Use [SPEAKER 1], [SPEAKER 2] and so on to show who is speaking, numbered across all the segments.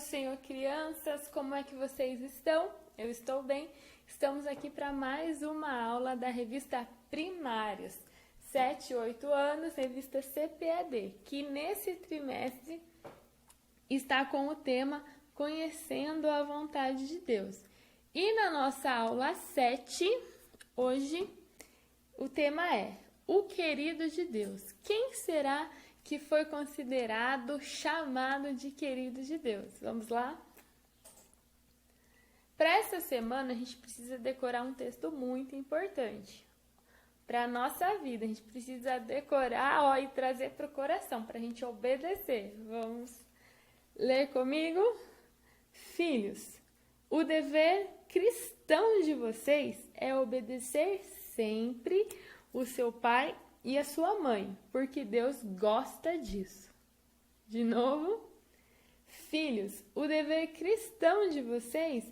[SPEAKER 1] Senhor, crianças, como é que vocês estão? Eu estou bem. Estamos aqui para mais uma aula da revista Primários, 7 e 8 anos, revista CPAD, que nesse trimestre está com o tema Conhecendo a Vontade de Deus. E na nossa aula 7, hoje, o tema é O Querido de Deus. Quem será que foi considerado, chamado de querido de Deus? Vamos lá? Para essa semana, a gente precisa decorar um texto muito importante. Para a nossa vida, a gente precisa decorar e trazer para o coração, para a gente obedecer. Vamos ler comigo? Filhos, o dever cristão de vocês é obedecer sempre o seu pai e a sua mãe, porque Deus gosta disso. De novo, filhos, o dever cristão de vocês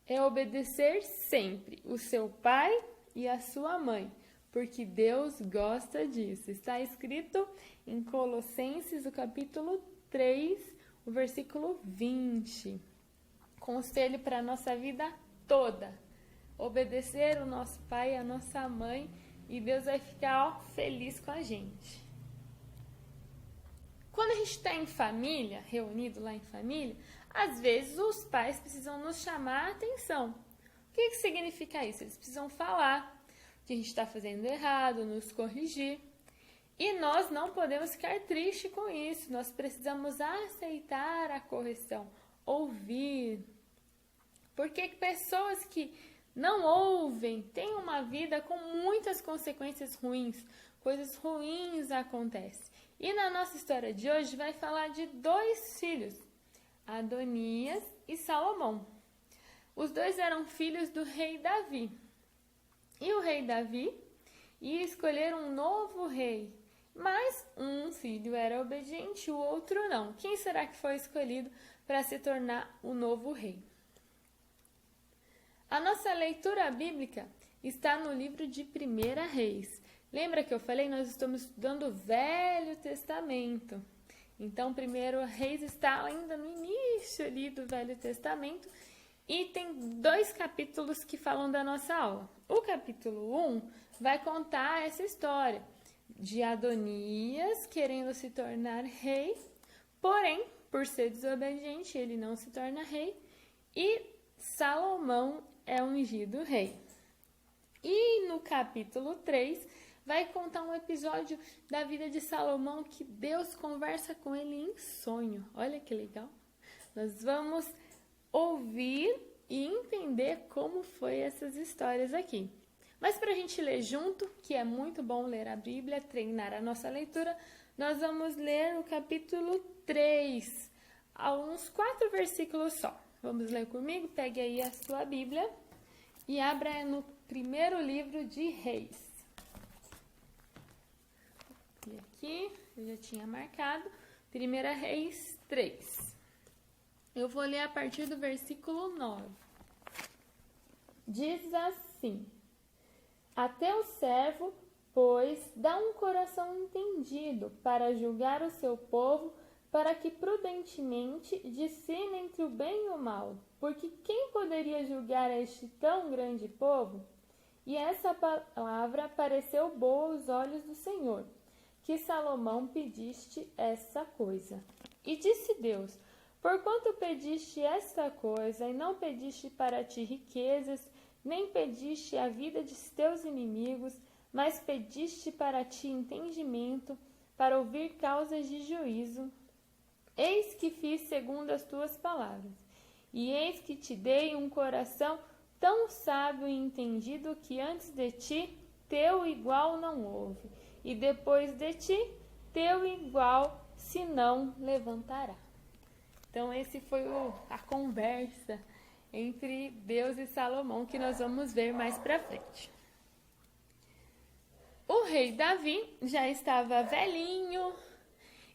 [SPEAKER 1] é obedecer sempre o seu pai e a sua mãe, porque Deus gosta disso. Está escrito em Colossenses, o capítulo 3, o versículo 20. Conselho para a nossa vida toda. Obedecer o nosso pai e a nossa mãe, e Deus vai ficar feliz com a gente. Quando a gente está em família, reunido lá em família, às vezes os pais precisam nos chamar a atenção. O que significa isso? Eles precisam falar o que a gente está fazendo errado, nos corrigir. E nós não podemos ficar tristes com isso. Nós precisamos aceitar a correção, ouvir. Porque pessoas que não ouvem têm uma vida com muitas consequências ruins. Coisas ruins acontecem. E na nossa história de hoje vai falar de dois filhos, Adonias e Salomão. Os dois eram filhos do rei Davi. E o rei Davi ia escolher um novo rei. Mas um filho era obediente, o outro não. Quem será que foi escolhido para se tornar o novo rei? A nossa leitura bíblica está no livro de 1 Reis. Lembra que eu falei? Nós estamos estudando o Velho Testamento. Então, 1 Reis está ainda no início ali do Velho Testamento e tem 2 capítulos que falam da nossa aula. O capítulo 1 vai contar essa história de Adonias querendo se tornar rei, porém, por ser desobediente, ele não se torna rei, e Salomão é ungido rei. E no capítulo 3 vai contar um episódio da vida de Salomão que Deus conversa com ele em sonho. Olha que legal. Nós vamos ouvir e entender como foi essas histórias aqui. Mas para a gente ler junto, que é muito bom ler a Bíblia, treinar a nossa leitura, nós vamos ler o capítulo 3, a uns 4 versículos só. Vamos ler comigo? Pegue aí a sua Bíblia e abra no primeiro livro de Reis. E aqui, eu já tinha marcado, 1 Reis 3. Eu vou ler a partir do versículo 9. Diz assim: A teu servo, pois, dá um coração entendido para julgar o seu povo, para que prudentemente discerne entre o bem e o mal. Porque quem poderia julgar este tão grande povo? E essa palavra pareceu boa aos olhos do Senhor, que Salomão pediste essa coisa. E disse Deus: Porquanto pediste esta coisa, e não pediste para ti riquezas, nem pediste a vida de teus inimigos, mas pediste para ti entendimento, para ouvir causas de juízo, eis que fiz segundo as tuas palavras. E eis que te dei um coração tão sábio e entendido que antes de ti teu igual não houve, e depois de ti teu igual se não levantará. Então esse foi a conversa entre Deus e Salomão que nós vamos ver mais para frente. O rei Davi já estava velhinho,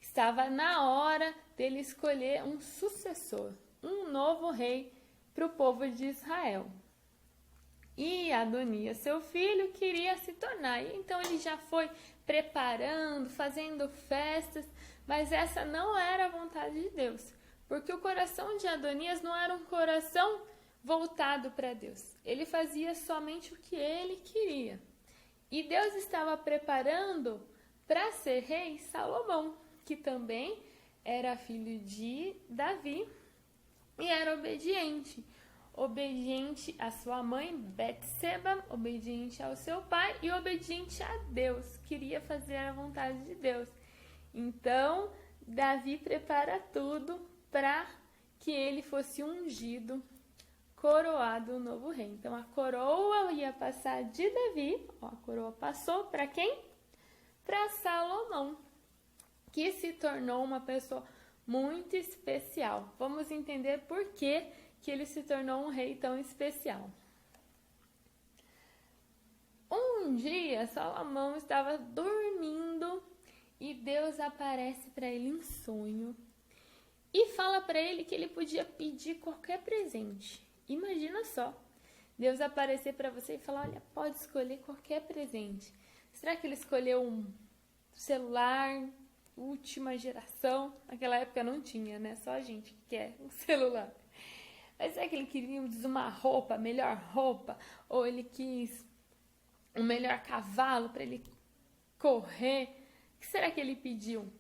[SPEAKER 1] estava na hora dele escolher um sucessor, um novo rei para o povo de Israel. E Adonias, seu filho, queria se tornar. E então ele já foi preparando, fazendo festas, mas essa não era a vontade de Deus. Porque o coração de Adonias não era um coração voltado para Deus. Ele fazia somente o que ele queria. E Deus estava preparando para ser rei Salomão, que também era filho de Davi e era obediente. Obediente à sua mãe, Betseba, obediente ao seu pai e obediente a Deus. Queria fazer a vontade de Deus. Então, Davi prepara tudo para que ele fosse ungido, coroado novo rei. Então, a coroa ia passar de Davi, a coroa passou para quem? Para Salomão, que se tornou uma pessoa muito especial. Vamos entender por que ele se tornou um rei tão especial. Um dia, Salomão estava dormindo e Deus aparece para ele em sonho e fala para ele que ele podia pedir qualquer presente. Imagina só, Deus aparecer para você e falar, olha, pode escolher qualquer presente. Será que ele escolheu um celular, última geração? Naquela época não tinha, né? Só a gente que quer um celular. Mas será que ele queria uma roupa, melhor roupa? Ou ele quis um melhor cavalo para ele correr? O que será que ele pediu?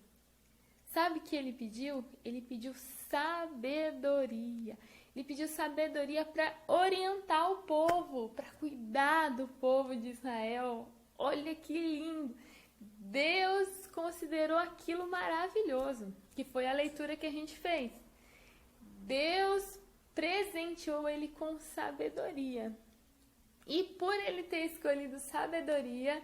[SPEAKER 1] Sabe o que ele pediu? Ele pediu sabedoria. Ele pediu sabedoria para orientar o povo, para cuidar do povo de Israel. Olha que lindo! Deus considerou aquilo maravilhoso, que foi a leitura que a gente fez. Deus presenteou ele com sabedoria. E por ele ter escolhido sabedoria,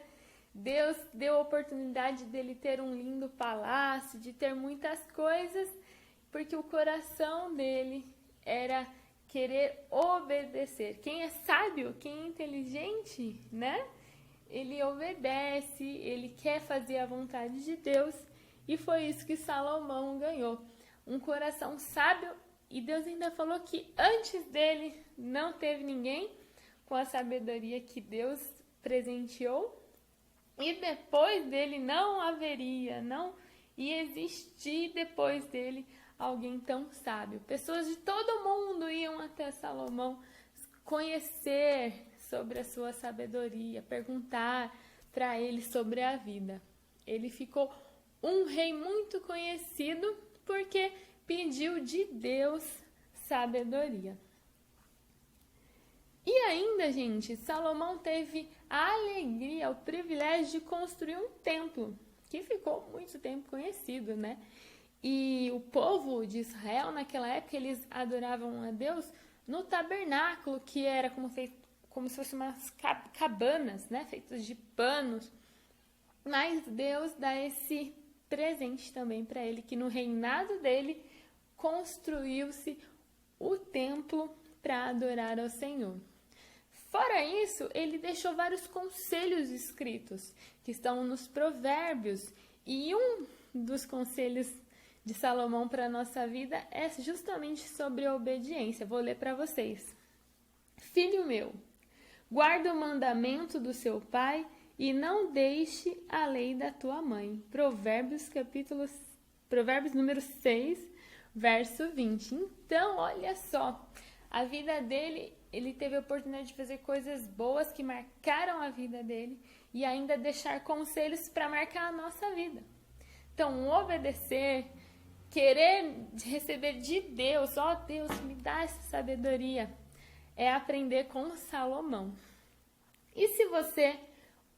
[SPEAKER 1] Deus deu a oportunidade dele ter um lindo palácio, de ter muitas coisas, porque o coração dele era querer obedecer. Quem é sábio, quem é inteligente, né? Ele obedece, ele quer fazer a vontade de Deus, e foi isso que Salomão ganhou. Um coração sábio, e Deus ainda falou que antes dele não teve ninguém com a sabedoria que Deus presenteou, e depois dele não haveria, não ia existir depois dele alguém tão sábio. Pessoas de todo mundo iam até Salomão conhecer sobre a sua sabedoria, perguntar para ele sobre a vida. Ele ficou um rei muito conhecido porque pediu de Deus sabedoria. E ainda, gente, Salomão teve a alegria, o privilégio de construir um templo, que ficou muito tempo conhecido, né? E o povo de Israel, naquela época, eles adoravam a Deus no tabernáculo, que era como se fossem umas cabanas, né? Feitas de panos. Mas Deus dá esse presente também para ele, que no reinado dele construiu-se o templo para adorar ao Senhor. Fora isso, ele deixou vários conselhos escritos, que estão nos provérbios. E um dos conselhos de Salomão para a nossa vida é justamente sobre a obediência. Vou ler para vocês. Filho meu, guarda o mandamento do seu pai e não deixe a lei da tua mãe. Provérbios número 6, verso 20. Então, olha só, a vida dele, ele teve a oportunidade de fazer coisas boas que marcaram a vida dele e ainda deixar conselhos para marcar a nossa vida. Então, obedecer, querer receber de Deus, ó Deus, me dá essa sabedoria, é aprender com Salomão. E se você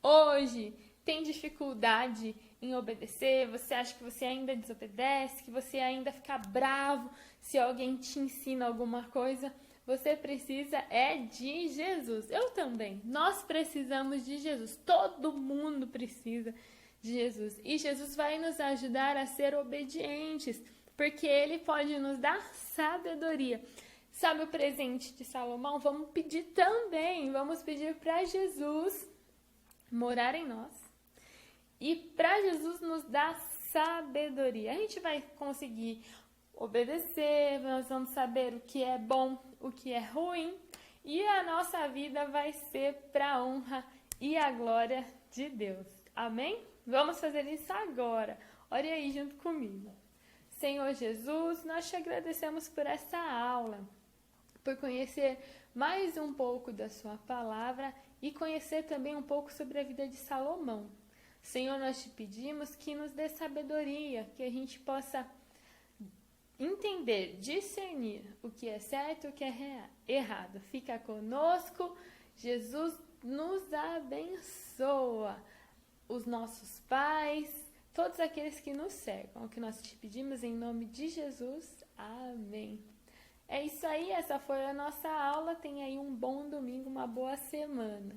[SPEAKER 1] hoje tem dificuldade em obedecer, você acha que você ainda desobedece, que você ainda fica bravo se alguém te ensina alguma coisa, você precisa de Jesus. Eu também. Nós precisamos de Jesus. Todo mundo precisa de Jesus. E Jesus vai nos ajudar a ser obedientes, porque Ele pode nos dar sabedoria. Sabe o presente de Salomão? Vamos pedir também. Vamos pedir para Jesus morar em nós. E para Jesus nos dar sabedoria. A gente vai conseguir obedecer, nós vamos saber o que é bom, o que é ruim, e a nossa vida vai ser para a honra e a glória de Deus. Amém? Vamos fazer isso agora. Ore aí junto comigo. Senhor Jesus, nós te agradecemos por essa aula, por conhecer mais um pouco da sua palavra e conhecer também um pouco sobre a vida de Salomão. Senhor, nós te pedimos que nos dê sabedoria, que a gente possa entender, discernir o que é certo e o que é errado. Fica conosco, Jesus nos abençoa, os nossos pais, todos aqueles que nos cercam. O que nós te pedimos em nome de Jesus. Amém. É isso aí, essa foi a nossa aula. Tenha aí um bom domingo, uma boa semana.